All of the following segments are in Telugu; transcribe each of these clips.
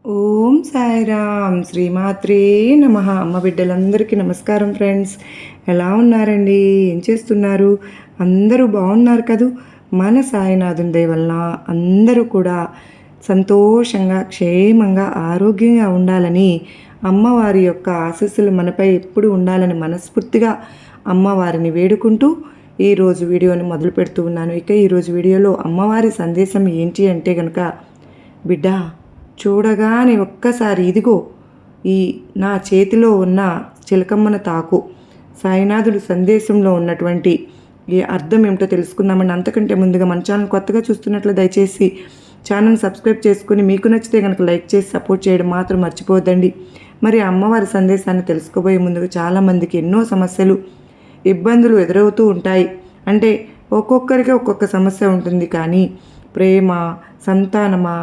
ఓం సాయిరామ్ శ్రీమాత్రే నమః. అమ్మ బిడ్డలందరికీ నమస్కారం ఫ్రెండ్స్. ఎలా ఉన్నారండి? ఏం చేస్తున్నారు? అందరూ బాగున్నారు కదూ? మన సాయినాథుని దయ వలన అందరూ కూడా సంతోషంగా క్షేమంగా ఆరోగ్యంగా ఉండాలని అమ్మవారి యొక్క ఆశీస్సులు మనపై ఎప్పుడు ఉండాలని మనస్ఫూర్తిగా అమ్మవారిని వేడుకుంటూ ఈరోజు వీడియోని మొదలు పెడుతూ ఉన్నాను. ఇక ఈరోజు వీడియోలో అమ్మవారి సందేశం ఏంటి అంటే కనుక, బిడ్డ చూడగానే ఒక్కసారి ఇదిగో ఈ నా చేతిలో ఉన్న చిలకమ్మను తాకు. సాయినాథుడు సందేశంలో ఉన్నటువంటి ఈ అర్థం ఏమిటో తెలుసుకుందామండి. అంతకంటే ముందుగా మన ఛానల్ కొత్తగా చూస్తున్నట్లు దయచేసి ఛానల్ సబ్స్క్రైబ్ చేసుకుని మీకు నచ్చితే కనుక లైక్ చేసి సపోర్ట్ చేయడం మాత్రం మర్చిపోవద్దండి. మరి అమ్మవారి సందేశాన్ని తెలుసుకోబోయే ముందుగా చాలామందికి ఎన్నో సమస్యలు ఇబ్బందులు ఎదురవుతూ ఉంటాయి. అంటే ఒక్కొక్కరికి ఒక్కొక్క సమస్య ఉంటుంది. కానీ ప్రేమ, సంతానమా,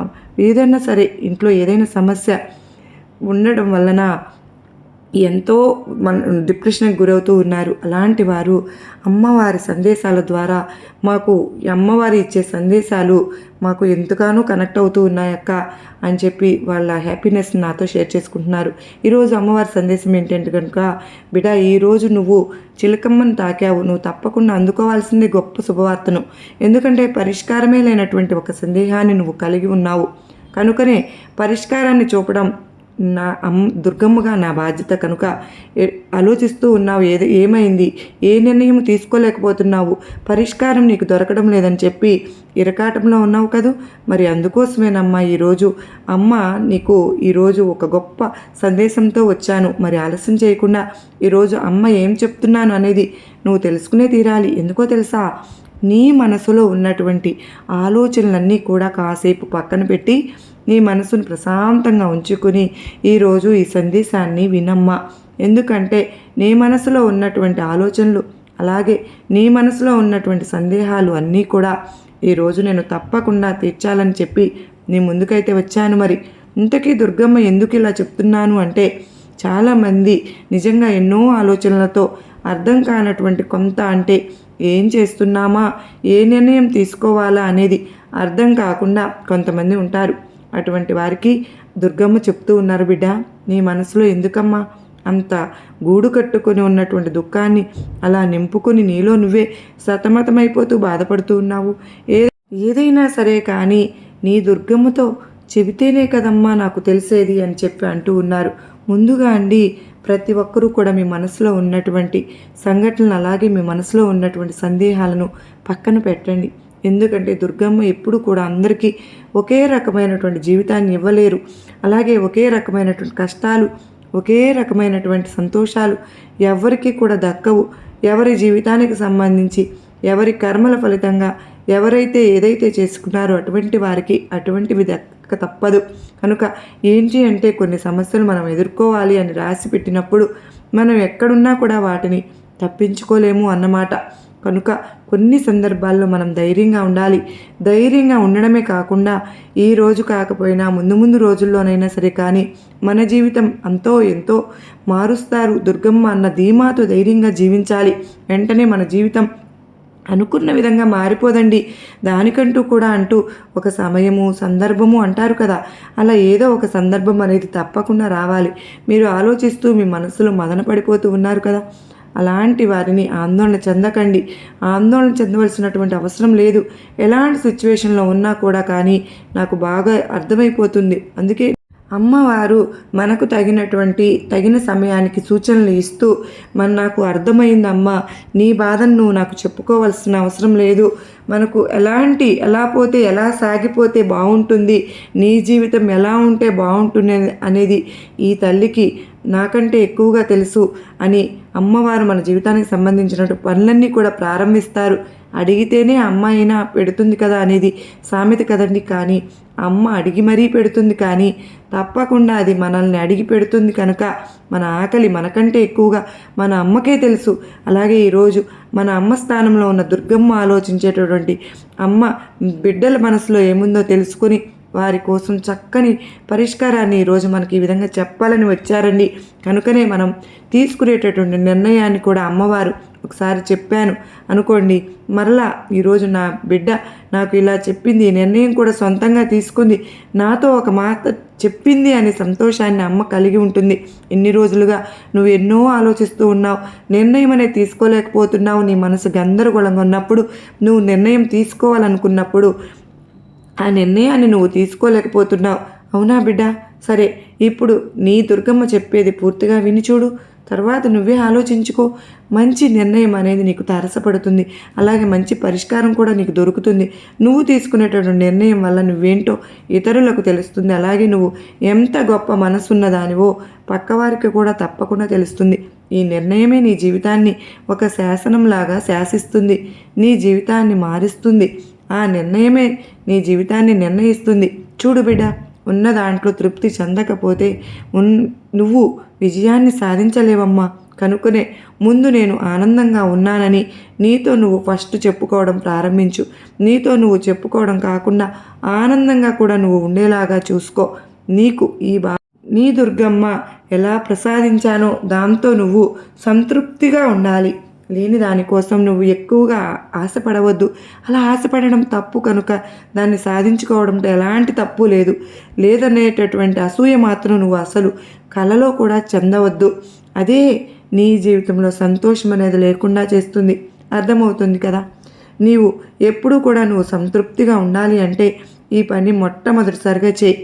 ఏదైనా సరే ఇంట్లో ఏదైనా సమస్య ఉండడం వలన ఎంతో డిప్రెషన్కి గురవుతూ ఉన్నారు. అలాంటి వారు అమ్మవారి సందేశాల ద్వారా మాకు అమ్మవారి ఇచ్చే సందేశాలు మాకు ఎంతగానో కనెక్ట్ అవుతూ ఉన్నాయక్క అని చెప్పి వాళ్ళ హ్యాపీనెస్ నాతో షేర్ చేసుకుంటున్నారు. ఈరోజు అమ్మవారి సందేశం ఏంటంటే కనుక, బిడ్డ ఈరోజు నువ్వు చిలకమ్మను తాకావు, నువ్వు తప్పకుండా అందుకోవాల్సిందే గొప్ప శుభవార్తను. ఎందుకంటే పరిష్కారమే లేనటువంటి ఒక సందేహాన్ని నువ్వు కలిగి ఉన్నావు. కనుకనే పరిష్కారాన్ని చూపడం నా దుర్గమ్మగా నా బాధ్యత. కనుక ఆలోచిస్తూ ఉన్నావు, ఏమైంది, ఏ నిర్ణయం తీసుకోలేకపోతున్నావు, పరిష్కారం నీకు దొరకడం లేదని చెప్పి ఇరకాటంలో ఉన్నావు కదూ. మరి అందుకోసమేనమ్మా ఈరోజు అమ్మ నీకు ఈరోజు ఒక గొప్ప సందేశంతో వచ్చాను. మరి ఆలస్యం చేయకుండా ఈరోజు అమ్మ ఏం చెప్తున్నాను అనేది నువ్వు తెలుసుకునే తీరాలి. ఎందుకో తెలుసా? నీ మనసులో ఉన్నటువంటి ఆలోచనలన్నీ కూడా కాసేపు పక్కన పెట్టి నీ మనసును ప్రశాంతంగా ఉంచుకుని ఈరోజు ఈ సందేశాన్ని వినమ్మా. ఎందుకంటే నీ మనసులో ఉన్నటువంటి ఆలోచనలు, అలాగే నీ మనసులో ఉన్నటువంటి సందేహాలు అన్నీ కూడా ఈరోజు నేను తప్పకుండా తీర్చాలని చెప్పి నీ ముందుకైతే వచ్చాను. మరి ఇంతకీ దుర్గమ్మ ఎందుకు ఇలా చెప్తున్నాను అంటే, చాలామంది నిజంగా ఎన్నో ఆలోచనలతో అర్థం కానటువంటి కొంత, అంటే ఏం చేస్తున్నామా, ఏ నిర్ణయం తీసుకోవాలా అనేది అర్థం కాకుండా కొంతమంది ఉంటారు. అటువంటి వారికి దుర్గమ్మ చెప్తూ ఉన్నారు, బిడ్డ నీ మనసులో ఎందుకమ్మా అంత గూడు కట్టుకొని ఉన్నటువంటి దుఃఖాన్ని అలా నింపుకొని నీలో నువ్వే సతమతమైపోతూ బాధపడుతూ ఉన్నావు. ఏదైనా సరే కానీ నీ దుర్గమ్మతో చెబితేనే కదమ్మా నాకు తెలిసేది అని చెప్పి అంటూ ఉన్నారు. ముందుగా అండి, ప్రతి ఒక్కరూ కూడా మీ మనసులో ఉన్నటువంటి సంఘటనలు, అలాగే మీ మనసులో ఉన్నటువంటి సందేహాలను పక్కన పెట్టండి. ఎందుకంటే దుర్గమ్మ ఎప్పుడు కూడా అందరికీ ఒకే రకమైనటువంటి జీవితాన్ని ఇవ్వలేరు. అలాగే ఒకే రకమైనటువంటి కష్టాలు, ఒకే రకమైనటువంటి సంతోషాలు ఎవరికి కూడా దక్కవు. ఎవరి జీవితానికి సంబంధించి, ఎవరి కర్మల ఫలితంగా ఎవరైతే ఏదైతే చేసుకున్నారో అటువంటి వారికి అటువంటివి దక్క తప్పదు. కనుక ఏంటి అంటే, కొన్ని సమస్యలు మనం ఎదుర్కోవాలి అని రాసి పెట్టినప్పుడు మనం ఎక్కడున్నా కూడా వాటిని తప్పించుకోలేము అన్నమాట. కనుక కొన్ని సందర్భాల్లో మనం ధైర్యంగా ఉండాలి. ధైర్యంగా ఉండడమే కాకుండా ఈ రోజు కాకపోయినా ముందు రోజుల్లోనైనా సరే కానీ మన జీవితం అంతో ఎంతో మారుస్తారు దుర్గమ్మ అన్న ధీమాతో ధైర్యంగా జీవించాలి. వెంటనే మన జీవితం అనుకున్న విధంగా మారిపోదండి. దానికంటూ కూడా అంటూ ఒక సమయము, సందర్భము అంటారు కదా, అలా ఏదో ఒక సందర్భం అనేది తప్పకుండా రావాలి. మీరు ఆలోచిస్తూ మీ మనసులో మదన పడిపోతూ ఉన్నారు కదా, అలాంటి వారిని ఆందోళన చెందకండి. ఆందోళన చెందవలసినటువంటి అవసరం లేదు. ఎలాంటి సిచ్యువేషన్లో ఉన్నా కూడా కానీ నాకు బాగా అర్థమైపోతుంది. అందుకే అమ్మవారు మనకు తగిన సమయానికి సూచనలు ఇస్తూ నాకు అర్థమైందమ్మా, నీ బాధను నువ్వు నాకు చెప్పుకోవాల్సిన అవసరం లేదు, మనకు ఎలా పోతే ఎలా సాగిపోతే బాగుంటుంది, నీ జీవితం ఎలా ఉంటే బాగుంటుంది అనేది ఈ తల్లికి నాకంటే ఎక్కువగా తెలుసు అని అమ్మవారు మన జీవితానికి సంబంధించినట్టు పనులన్నీ కూడా ప్రారంభిస్తారు. అడిగితేనే అమ్మ అయినా పెడుతుంది కదా అనేది సామెత కదండి. కానీ అమ్మ అడిగి మరీ పెడుతుంది, కానీ తప్పకుండా అది మనల్ని అడిగి పెడుతుంది. కనుక మన ఆకలి మనకంటే ఎక్కువగా మన అమ్మకే తెలుసు. అలాగే ఈరోజు మన అమ్మ స్థానంలో ఉన్న దుర్గమ్మ ఆలోచించేటటువంటి అమ్మ బిడ్డల మనసులో ఏముందో తెలుసుకొని వారి కోసం చక్కని పరిష్కారాన్ని ఈరోజు మనకి ఈ విధంగా చెప్పాలని వచ్చారండి. కనుకనే మనం తీసుకునేటటువంటి నిర్ణయాన్ని కూడా అమ్మవారు ఒకసారి చెప్పాను అనుకోండి, మరలా ఈరోజు నా బిడ్డ నాకు ఇలా చెప్పింది, నిర్ణయం కూడా సొంతంగా తీసుకుంది, నాతో ఒక మాట చెప్పింది అనే సంతోషాన్ని అమ్మ కలిగి ఉంటుంది. ఇన్ని రోజులుగా నువ్వు ఎన్నో ఆలోచిస్తూ ఉన్నావు, నిర్ణయం అనేది తీసుకోలేకపోతున్నావు, నీ మనసు గందరగోళంగా ఉన్నప్పుడు, నువ్వు నిర్ణయం తీసుకోవాలనుకున్నప్పుడు ఆ నిర్ణయాన్ని నువ్వు తీసుకోలేకపోతున్నావు. అవునా బిడ్డ? సరే, ఇప్పుడు నీ దుర్గమ్మ చెప్పేది పూర్తిగా విని చూడు, తర్వాత నువ్వే ఆలోచించుకో. మంచి నిర్ణయం అనేది నీకు తారసపడుతుంది, అలాగే మంచి పరిష్కారం కూడా నీకు దొరుకుతుంది. నువ్వు తీసుకునేటటువంటి నిర్ణయం వల్ల నువ్వేంటో ఇతరులకు తెలుస్తుంది, అలాగే నువ్వు ఎంత గొప్ప మనసున్నదానివో పక్కవారికి కూడా తప్పకుండా తెలుస్తుంది. ఈ నిర్ణయమే నీ జీవితాన్ని ఒక శాసనంలాగా శాసిస్తుంది, నీ జీవితాన్ని మారుస్తుంది. ఆ నిర్ణయమే నీ జీవితాన్ని నిర్ణయిస్తుంది. చూడు బిడ్డ, ఉన్న దాంట్లో తృప్తి చెందకపోతే నువ్వు విజయాన్ని సాధించలేవమ్మా. కనుకనే ముందు నేను ఆనందంగా ఉన్నానని నీతో నువ్వు ఫస్ట్ చెప్పుకోవడం ప్రారంభించు. నీతో నువ్వు చెప్పుకోవడం కాకుండా ఆనందంగా కూడా నువ్వు ఉండేలాగా చూసుకో. నీకు నీ దుర్గమ్మ ఎలా ప్రసాదించానో దాంతో నువ్వు సంతృప్తిగా ఉండాలి. లేని దానికోసం నువ్వు ఎక్కువగా ఆశపడవద్దు. అలా ఆశపడడం తప్పు కనుక దాన్ని సాధించుకోవడంతో ఎలాంటి తప్పు లేదనేటటువంటి అసూయ మాత్రం నువ్వు అసలు కలలో కూడా చెందవద్దు. అదే నీ జీవితంలో సంతోషం అనేది లేకుండా చేస్తుంది. అర్థమవుతుంది కదా? నీవు ఎప్పుడూ కూడా నువ్వు సంతృప్తిగా ఉండాలి అంటే ఈ పని మొట్టమొదటిసారిగా చేయి.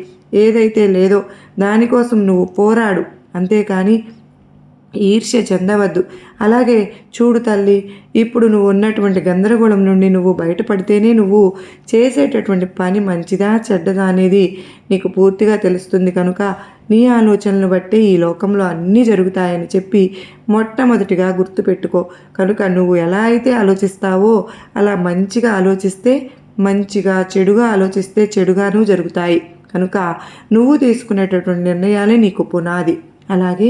ఏదైతే లేదో దానికోసం నువ్వు పోరాడు, అంతేకాని ఈర్ష్య చెందవద్దు. అలాగే చూడు తల్లి, ఇప్పుడు నువ్వు ఉన్నటువంటి గందరగోళం నుండి నువ్వు బయటపడితేనే నువ్వు చేసేటటువంటి పని మంచిదా చెడ్డదా అనేది నీకు పూర్తిగా తెలుస్తుంది. కనుక నీ ఆలోచనలు బట్టి ఈ లోకంలో అన్నీ జరుగుతాయని చెప్పి మొట్టమొదటిగా గుర్తుపెట్టుకో. కనుక నువ్వు ఎలా అయితే ఆలోచిస్తావో అలా మంచిగా ఆలోచిస్తే మంచిగా, చెడుగా ఆలోచిస్తే చెడుగాను జరుగుతాయి. కనుక నువ్వు తీసుకునేటటువంటి నిర్ణయాలే నీకు పునాది. అలాగే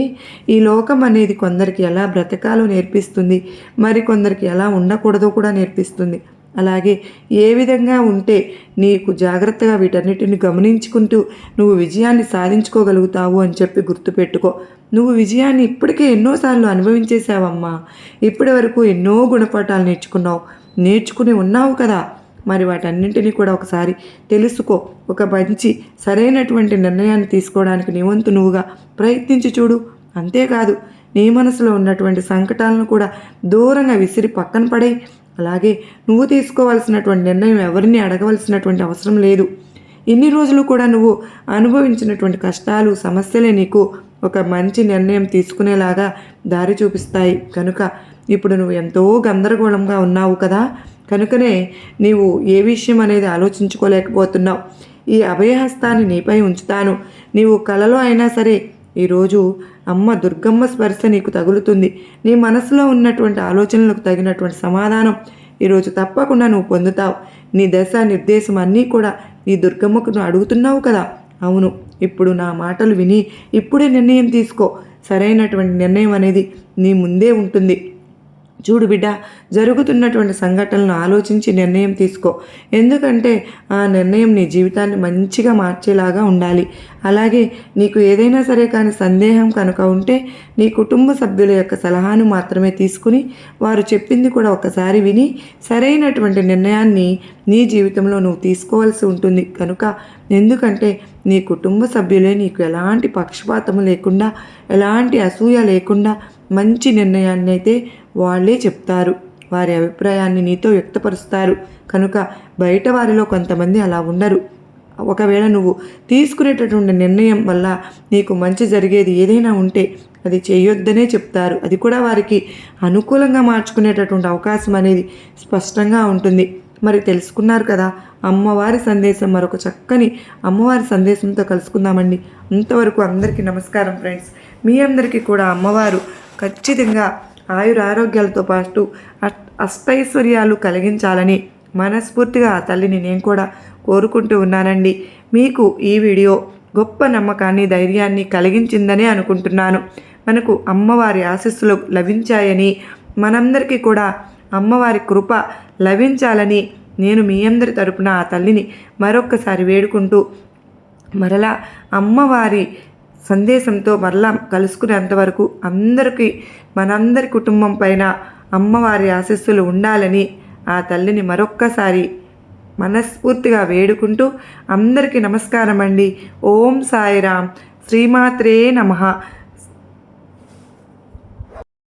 ఈ లోకం అనేది కొందరికి ఎలా బ్రతకాలో నేర్పిస్తుంది, మరి కొందరికి ఎలా ఉండకూడదో కూడా నేర్పిస్తుంది. అలాగే ఏ విధంగా ఉంటే నీకు జాగ్రత్తగా వీటన్నిటిని గమనించుకుంటూ నువ్వు విజయాన్ని సాధించుకోగలుగుతావు అని చెప్పి గుర్తుపెట్టుకో. నువ్వు విజయాన్ని ఇప్పటికే ఎన్నోసార్లు అనుభవించేశావమ్మా. ఇప్పటి వరకు ఎన్నో గుణపాఠాలు నేర్చుకుని ఉన్నావు కదా. మరి వాటన్నింటినీ కూడా ఒకసారి తెలుసుకో. ఒక మంచి సరైనటువంటి నిర్ణయాన్ని తీసుకోవడానికి నీ వంతు నువ్వుగా ప్రయత్నించి చూడు. అంతేకాదు, నీ మనసులో ఉన్నటువంటి సంకటాలను కూడా దూరంగా విసిరి పక్కన పడే. అలాగే నువ్వు తీసుకోవాల్సినటువంటి నిర్ణయం ఎవరిని అడగవలసినటువంటి అవసరం లేదు. ఇన్ని రోజులు కూడా నువ్వు అనుభవించినటువంటి కష్టాలు, సమస్యలే నీకు ఒక మంచి నిర్ణయం తీసుకునేలాగా దారి చూపిస్తాయి. కనుక ఇప్పుడు నువ్వు ఎంతో గందరగోళంగా ఉన్నావు కదా. కనుకనే నీవు ఏ విషయం అనేది ఆలోచించుకోలేకపోతున్నావు. ఈ అభయహస్తాన్ని నీపై ఉంచుతాను. నీవు కలలో అయినా సరే ఈరోజు అమ్మ దుర్గమ్మ స్పర్శ నీకు తగులుతుంది. నీ మనసులో ఉన్నటువంటి ఆలోచనలకు తగినటువంటి సమాధానం ఈరోజు తప్పకుండా నువ్వు పొందుతావు. నీ దశ నిర్దేశం అన్నీ కూడా ఈ దుర్గమ్మకు నువ్వు అడుగుతున్నావు కదా. అవును, ఇప్పుడు నా మాటలు విని ఇప్పుడే నిర్ణయం తీసుకో. సరైనటువంటి నిర్ణయం అనేది నీ ముందే ఉంటుంది. చూడు బిడ్డ, జరుగుతున్నటువంటి సంఘటనలను ఆలోచించి నిర్ణయం తీసుకో. ఎందుకంటే ఆ నిర్ణయం నీ జీవితాన్ని మంచిగా మార్చేలాగా ఉండాలి. అలాగే నీకు ఏదైనా సరే కానీ సందేహం కనుక ఉంటే నీ కుటుంబ సభ్యుల యొక్క సలహాను మాత్రమే తీసుకుని వారు చెప్పింది కూడా ఒకసారి విని సరైనటువంటి నిర్ణయాన్ని నీ జీవితంలో నువ్వు తీసుకోవాల్సి ఉంటుంది. కనుక ఎందుకంటే నీ కుటుంబ సభ్యులే నీకు ఎలాంటి పక్షపాతము లేకుండా, ఎలాంటి అసూయ లేకుండా మంచి నిర్ణయాన్ని అయితే వాళ్ళే చెప్తారు. వారి అభిప్రాయాన్ని నీతో వ్యక్తపరుస్తారు. కనుక బయట వారిలో కొంతమంది అలా ఉండరు. ఒకవేళ నువ్వు తీసుకునేటటువంటి నిర్ణయం వల్ల నీకు మంచి జరిగేది ఏదైనా ఉంటే అది చేయొద్దనే చెప్తారు. అది కూడా వారికి అనుకూలంగా మార్చుకునేటటువంటి అవకాశం అనేది స్పష్టంగా ఉంటుంది. మరి తెలుసుకున్నారు కదా, అమ్మవారి సందేశం మరొక చక్కని అమ్మవారి సందేశంతో కలుసుకుందామండి. అంతవరకు అందరికీ నమస్కారం ఫ్రెండ్స్. మీ అందరికీ కూడా అమ్మవారు ఖచ్చితంగా ఆయురారోగ్యాలతో పాటు అష్టైశ్వర్యాలు కలిగించాలని మనస్ఫూర్తిగా ఆ తల్లిని నేను కూడా కోరుకుంటూ ఉన్నానండి. మీకు ఈ వీడియో గొప్ప నమ్మకాన్ని, ధైర్యాన్ని కలిగించిందని అనుకుంటున్నాను. మనకు అమ్మవారి ఆశీస్సులు లభించాయని, మనందరికీ కూడా అమ్మవారి కృప లభించాలని నేను మీ అందరి తరపున ఆ తల్లిని మరొక్కసారి వేడుకుంటూ మరలా అమ్మవారి సందేశంతో మరలా కలుసుకునేంతవరకు అందరికీ, మనందరి కుటుంబం పైన అమ్మవారి ఆశీస్సులు ఉండాలని ఆ తల్లిని మరొక్కసారి మనస్ఫూర్తిగా వేడుకుంటూ అందరికీ నమస్కారం అండి. ఓం సాయిరామ్. శ్రీమాత్రే నమః.